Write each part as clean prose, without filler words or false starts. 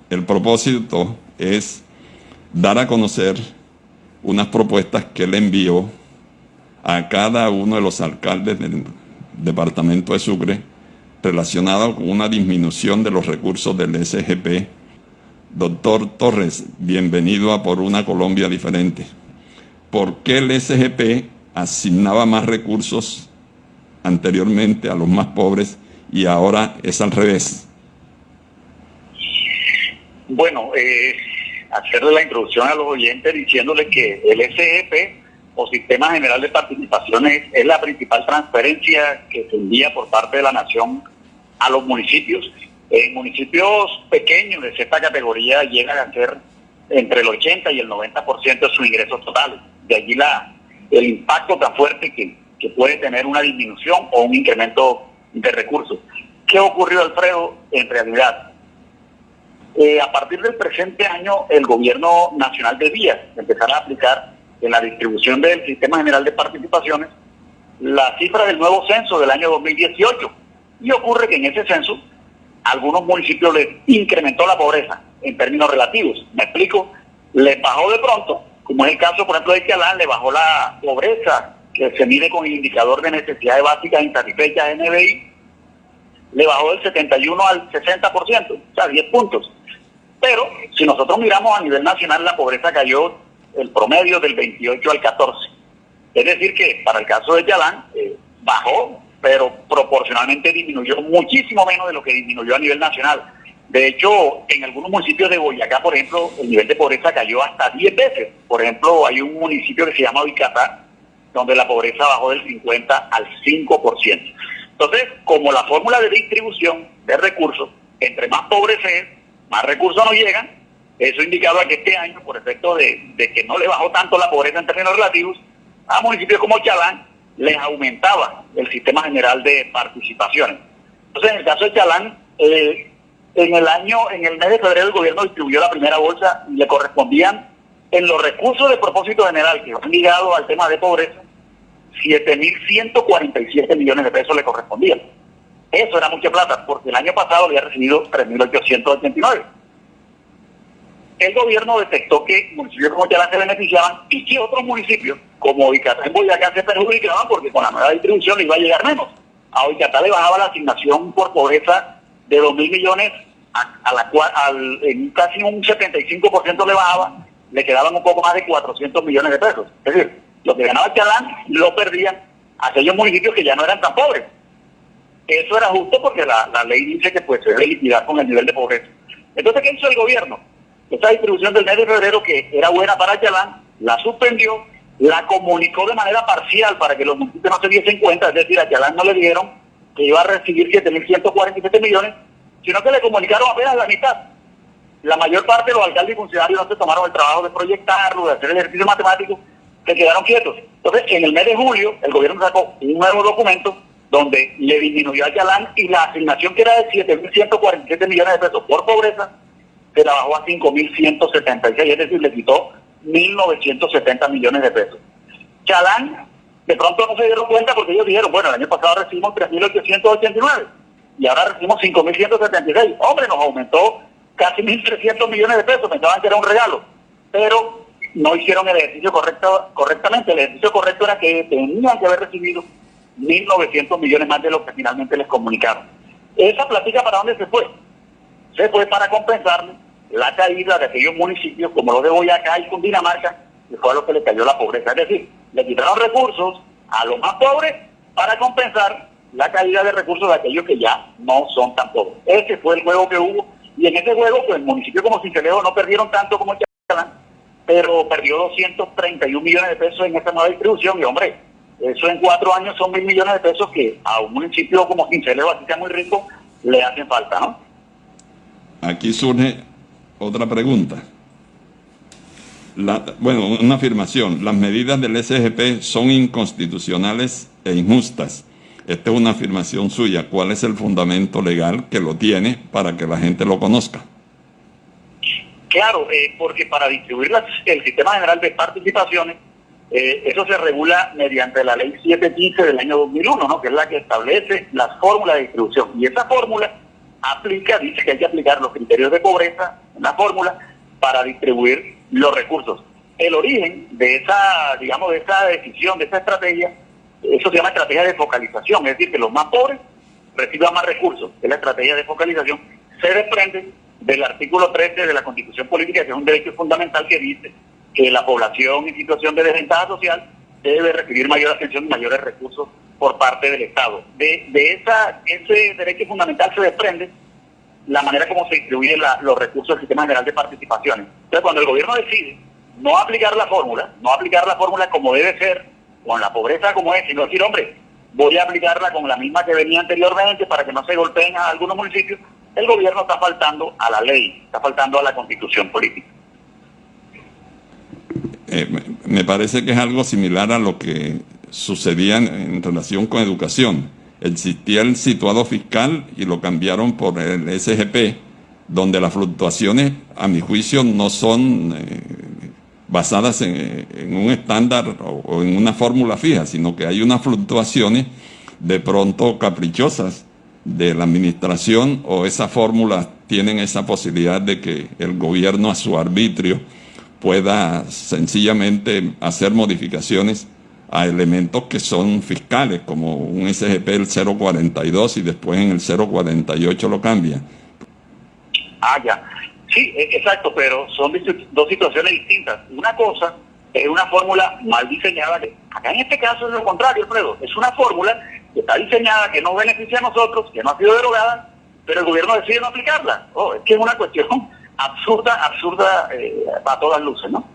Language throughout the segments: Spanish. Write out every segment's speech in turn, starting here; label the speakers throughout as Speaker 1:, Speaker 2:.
Speaker 1: El propósito es dar a conocer unas propuestas que él envió a cada uno de los alcaldes del departamento de Sucre relacionado con una disminución de los recursos del SGP. Doctor Torres, bienvenido a Por una Colombia Diferente. ¿Por qué el SGP asignaba más recursos anteriormente a los más pobres y ahora es al revés?
Speaker 2: Bueno, hacerle la introducción a los oyentes diciéndoles que el SGP o Sistema General de Participaciones es la principal transferencia que se envía por parte de la Nación a los municipios. En municipios pequeños de cierta categoría llegan a ser entre el 80 y el 90% de sus ingresos totales. De allí el impacto tan fuerte que puede tener una disminución o un incremento de recursos. ¿Qué ocurrió, Alfredo? En realidad, a partir del presente año, el gobierno nacional debía empezar a aplicar en la distribución del Sistema General de Participaciones la cifra del nuevo censo del año 2018. Y ocurre que en ese censo algunos municipios les incrementó la pobreza en términos relativos. Me explico, les bajó de pronto, como es el caso, por ejemplo, de Chalán, le bajó la pobreza, que se mide con el indicador de necesidades básicas insatisfechas NBI, le bajó del 71 al 60%, o sea, 10 puntos. Pero si nosotros miramos a nivel nacional, la pobreza cayó el promedio del 28 al 14. Es decir que para el caso de Chalán, bajó, pero proporcionalmente disminuyó muchísimo menos de lo que disminuyó a nivel nacional. De hecho, en algunos municipios de Boyacá, por ejemplo, el nivel de pobreza cayó hasta 10 veces. Por ejemplo, hay un municipio que se llama Vicatá, donde la pobreza bajó del 50 al 5%. Entonces, como la fórmula de distribución de recursos, entre más pobres es, más recursos nos llegan. Eso indicaba que este año, por efecto de que no le bajó tanto la pobreza en términos relativos, a municipios como Chalán les aumentaba el Sistema General de Participaciones. Entonces, en el caso de Chalán, en el mes de febrero el gobierno distribuyó la primera bolsa y le correspondían, en los recursos de propósito general que van ligados al tema de pobreza, 7.147 millones de pesos le correspondían. Eso era mucha plata, porque el año pasado había recibido 3.889. El gobierno detectó que municipios como Chalán se beneficiaban y que otros municipios, como Vicatá y Boyacá, se perjudicaban porque con la nueva distribución le iba a llegar menos. A Vicatá le bajaba la asignación por pobreza de 2.000 millones, a la cual en casi un 75% le bajaba, le quedaban un poco más de 400 millones de pesos. Es decir, lo que ganaba Chalán lo perdían aquellos municipios que ya no eran tan pobres. Eso era justo porque la ley dice que pues se debe liquidar con el nivel de pobreza. Entonces, ¿qué hizo el gobierno? Esta distribución del mes de febrero, que era buena para Chalán, la suspendió, la comunicó de manera parcial para que los municipios no se diesen cuenta, es decir, a Chalán no le dieron que iba a recibir 7.147 millones, sino que le comunicaron apenas la mitad. La mayor parte de los alcaldes y funcionarios no se tomaron el trabajo de proyectarlo, de hacer el ejercicio matemático, se quedaron quietos. Entonces, en el mes de julio, el gobierno sacó un nuevo documento donde le disminuyó a Chalán y la asignación que era de 7.147 millones de pesos por pobreza, se la bajó a 5.176, es decir, le quitó 1.970 millones de pesos. Chalán, de pronto no se dieron cuenta porque ellos dijeron, bueno, el año pasado recibimos 3.889 y ahora recibimos 5.176. Hombre, nos aumentó casi 1.300 millones de pesos, pensaban que era un regalo, pero no hicieron el ejercicio correctamente. El ejercicio correcto era que tenían que haber recibido 1.900 millones más de lo que finalmente les comunicaron. ¿Esa plática para dónde se fue? Se fue para compensarle la caída de aquellos municipios como los de Boyacá y Cundinamarca, que fue a lo que le cayó la pobreza. Es decir, le quitaron recursos a los más pobres para compensar la caída de recursos de aquellos que ya no son tan pobres. Ese fue el juego que hubo, y en ese juego, pues, el municipio como Sincelejo no perdieron tanto como Chalán, pero perdió 231 millones de pesos en esta nueva distribución, y hombre, eso en 4 años son 1.000 millones de pesos que a un municipio como Sincelejo, así sea muy rico, le hacen falta, ¿no?
Speaker 1: Aquí surge otra pregunta. Una afirmación. Las medidas del SGP son inconstitucionales e injustas. Esta es una afirmación suya. ¿Cuál es el fundamento legal que lo tiene para que la gente lo conozca?
Speaker 2: Claro, porque para distribuir el Sistema General de Participaciones, eso se regula mediante la Ley 715 del año 2001, ¿no? Que es la que establece las fórmulas de distribución. Y esa fórmula dice que hay que aplicar los criterios de pobreza una fórmula para distribuir los recursos. El origen de esa, digamos, de esa decisión, de esa estrategia, eso se llama estrategia de focalización, es decir, que los más pobres reciban más recursos. Es la estrategia de focalización, se desprende del artículo 13 de la Constitución Política, que es un derecho fundamental que dice que la población en situación de desventaja social debe recibir mayor atención y mayores recursos por parte del Estado. De ese derecho fundamental se desprende la manera como se distribuyen los recursos del Sistema General de Participaciones. Entonces, cuando el gobierno decide no aplicar la fórmula como debe ser, con la pobreza como es, sino decir, hombre, voy a aplicarla con la misma que venía anteriormente para que no se golpeen a algunos municipios, el gobierno está faltando a la ley, está faltando a la Constitución política.
Speaker 1: Me parece que es algo similar a lo que sucedía en relación con educación. Existía el situado fiscal y lo cambiaron por el SGP, donde las fluctuaciones, a mi juicio, no son basadas en un estándar o en una fórmula fija, sino que hay unas fluctuaciones de pronto caprichosas de la administración, o esas fórmulas tienen esa posibilidad de que el gobierno a su arbitrio pueda sencillamente hacer modificaciones a elementos que son fiscales, como un SGP el 042 y después en el 048 lo cambia.
Speaker 2: Ya. Sí, exacto, pero son dos situaciones distintas. Una cosa es una fórmula mal diseñada. Acá en este caso es lo contrario, Alfredo. Es una fórmula que está diseñada, que nos beneficia a nosotros, que no ha sido derogada, pero el gobierno decide no aplicarla. Es que es una cuestión absurda a todas luces, ¿no?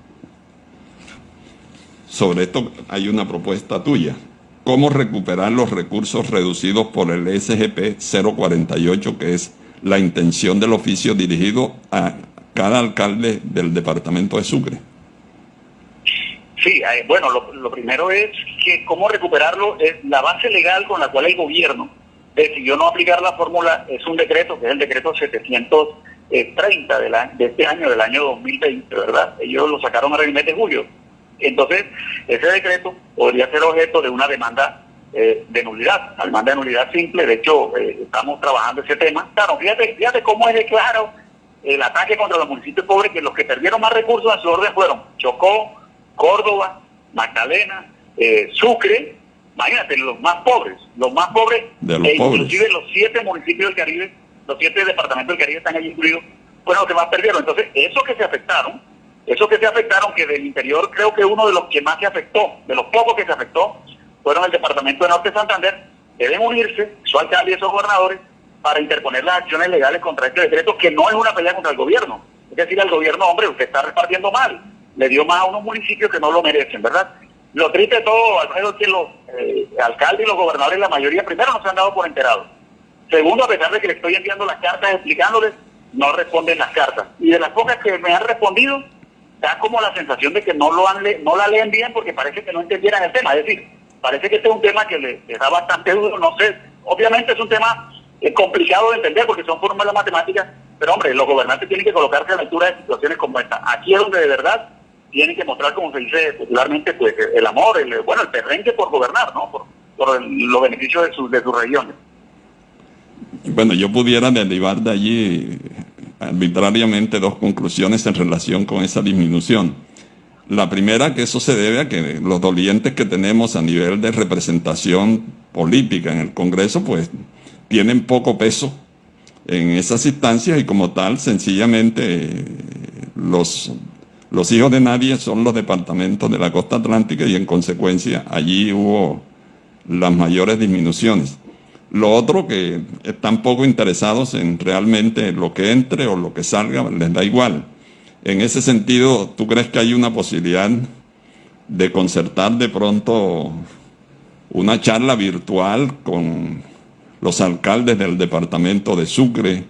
Speaker 1: Sobre esto hay una propuesta tuya. ¿Cómo recuperar los recursos reducidos por el SGP 048, que es la intención del oficio dirigido a cada alcalde del departamento de Sucre?
Speaker 2: Sí, bueno, lo primero es que cómo recuperarlo es la base legal con la cual el gobierno decidió no aplicar la fórmula, es un decreto, que es el decreto 730 de este año, del año 2020, ¿verdad? Ellos lo sacaron en el mes de julio. Entonces, ese decreto podría ser objeto de una demanda de nulidad, una demanda de nulidad simple. De hecho, estamos trabajando ese tema. Claro, fíjate cómo es de claro el ataque contra los municipios pobres, que los que perdieron más recursos en su orden fueron Chocó, Córdoba, Magdalena, Sucre. Imagínate, los más pobres
Speaker 1: de los pobres.
Speaker 2: Inclusive los 7 municipios del Caribe, los 7 departamentos del Caribe están allí incluidos, fueron los que más perdieron. Entonces, esos que se afectaron, que del interior creo que uno de los que más se afectó, de los pocos que se afectó, fueron el departamento de Norte de Santander, deben unirse, su alcalde y esos gobernadores, para interponer las acciones legales contra este decreto, que no es una pelea contra el gobierno. Es decir, al gobierno, hombre, usted está repartiendo mal, le dio más a unos municipios que no lo merecen, ¿verdad? Lo triste de todo, Alfredo, es que los alcaldes y los gobernadores, la mayoría, primero, no se han dado por enterados. Segundo, a pesar de que le estoy enviando las cartas explicándoles, no responden las cartas. Y de las pocas que me han respondido, da como la sensación de que no la leen bien, porque parece que no entendieran el tema. Es decir, parece que este es un tema que les da bastante duro, no sé. Obviamente es un tema complicado de entender porque son fórmulas matemáticas, pero hombre, los gobernantes tienen que colocarse a la altura de situaciones como esta. Aquí es donde de verdad tienen que mostrar, como se dice popularmente, pues el amor, el perrenque por gobernar, ¿no? Por los beneficios de sus regiones.
Speaker 1: Bueno, yo pudiera derivar de allí arbitrariamente 2 conclusiones en relación con esa disminución. La primera, que eso se debe a que los dolientes que tenemos a nivel de representación política en el Congreso, pues tienen poco peso en esas instancias, y como tal, sencillamente los hijos de nadie son los departamentos de la costa atlántica, y en consecuencia allí hubo las mayores disminuciones. Lo otro, que están poco interesados en realmente lo que entre o lo que salga, les da igual. En ese sentido, ¿tú crees que hay una posibilidad de concertar de pronto una charla virtual con los alcaldes del departamento de Sucre,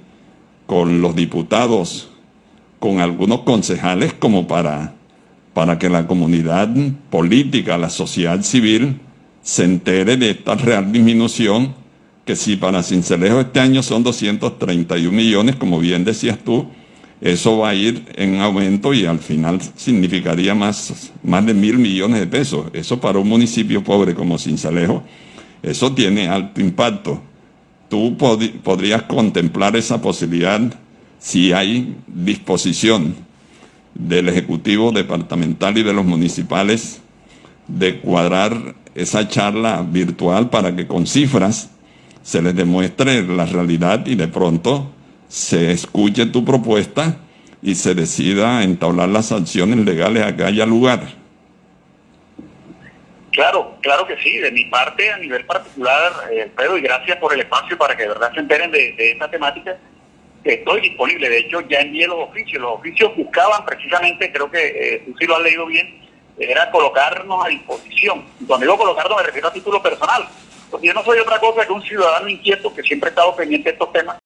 Speaker 1: con los diputados, con algunos concejales, como para que la comunidad política, la sociedad civil, se entere de esta real disminución, que si para Sincelejo este año son 231 millones, como bien decías tú, eso va a ir en aumento y al final significaría más de 1.000 millones de pesos. Eso para un municipio pobre como Sincelejo, eso tiene alto impacto. ¿Tú podrías contemplar esa posibilidad si hay disposición del Ejecutivo Departamental y de los municipales de cuadrar esa charla virtual para que con cifras se les demuestre la realidad y de pronto se escuche tu propuesta y se decida entablar las sanciones legales a que haya lugar.
Speaker 2: Claro, claro que sí. De mi parte, a nivel particular, Pedro, y gracias por el espacio para que de verdad se enteren de esta temática, estoy disponible. De hecho, ya envié los oficios. Los oficios buscaban precisamente, creo que tú sí lo has leído bien, era colocarnos a disposición. Y cuando digo colocarnos me refiero a título personal, porque yo no soy otra cosa que un ciudadano inquieto que siempre ha estado pendiente de estos temas